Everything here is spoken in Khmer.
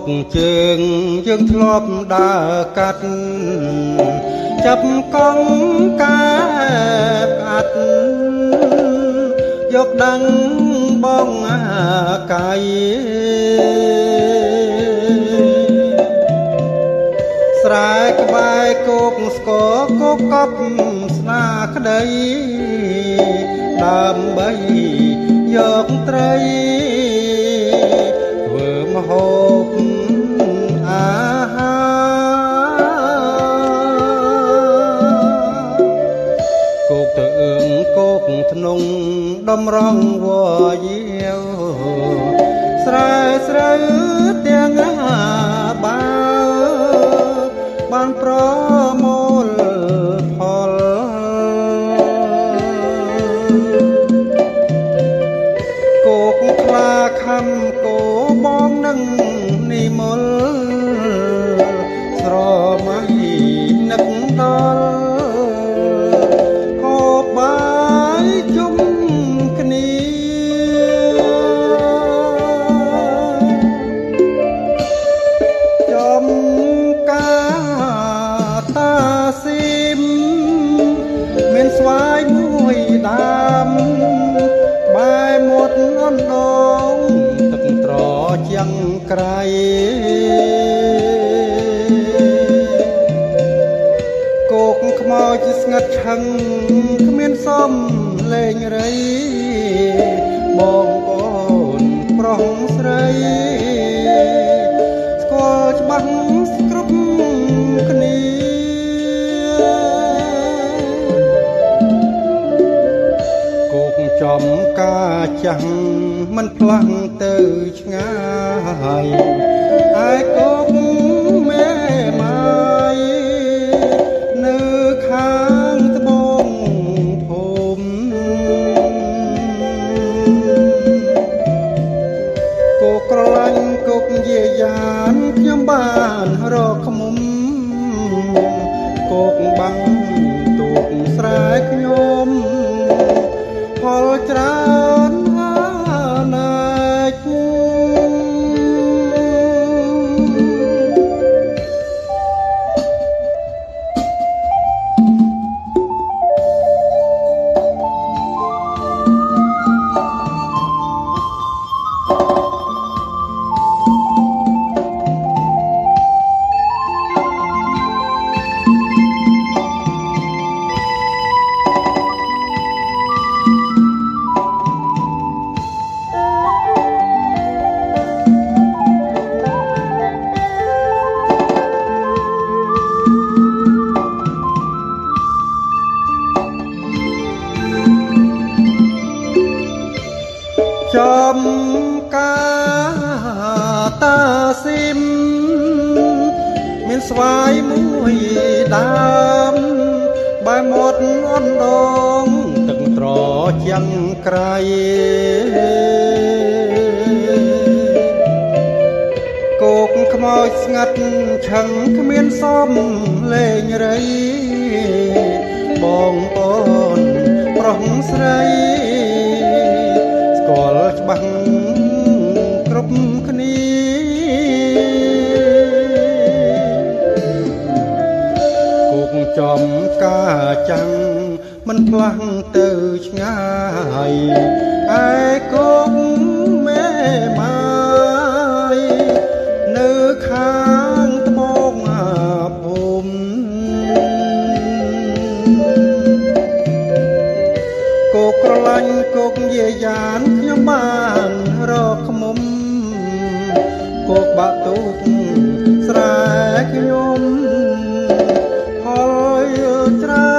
កជើងយើងធ្លាប់ដើរកាត់ចាប់កង់កាបអាត់យកដឹងបងអាកាយស្រែក្បែរគោកស្គរគោកកប់ស្នាក្ដីដើម្បីយកត្រីធ្វើម្ហូបអាហារគោកទៅអឿងគោកធ្នង់ដំរងវយាវស្រែស្រូវទាំងបាបានប្រមូលផលគោកខ្លាខំគោបងនឹងនិមលស្រមៃនឹកដល់ហូបបាយជុំគ្នាចំការតាស៊ីមមានស្វាយមួយដើមបែរមាត់អណ្ដងទឹកត្រជាងក្រៃគោកខ្មោចស្ងាត់ឆឹងគ្មានសមលេងរៃបងប្អូនប្រុសស្រីស្គាល់ច្បាស់គ្រប់គ្នាគោកចំការចាំងមិនផ្លាំងទៅឆ្ងាយហើយគោកមេម៉ាយនៅខាងត្បូងភូមិគោកក្រឡាញ់គោកយាយានខ្ញុំបានរកឃ្មុំគោកបាំងទូកស្រែខ្ញុំផលច្រើនណាស់ចំការតាស៊ីមមានស្វាយមួយដើមបែរមាត់អណ្ដងទឹកត្រជាងក្រៃគោកខ្មោចស្ងាត់ឆឹងគ្មានសមលេងរៃបងប្អូនប្រុសស្រីស្គាល់ច្បាស់គ្រប់គ្នាគោកចំការចាំងមិនផ្លាស់ទៅឆ្ងាយឯគោកមេម៉ាយនៅខាងត្បូងភូមិគោកក្រឡាញ់គោកយាយានខ្ញុំបានរកឃ្មុំគោកបាក់ទូកស្រែខ្ញុំផលច្រើន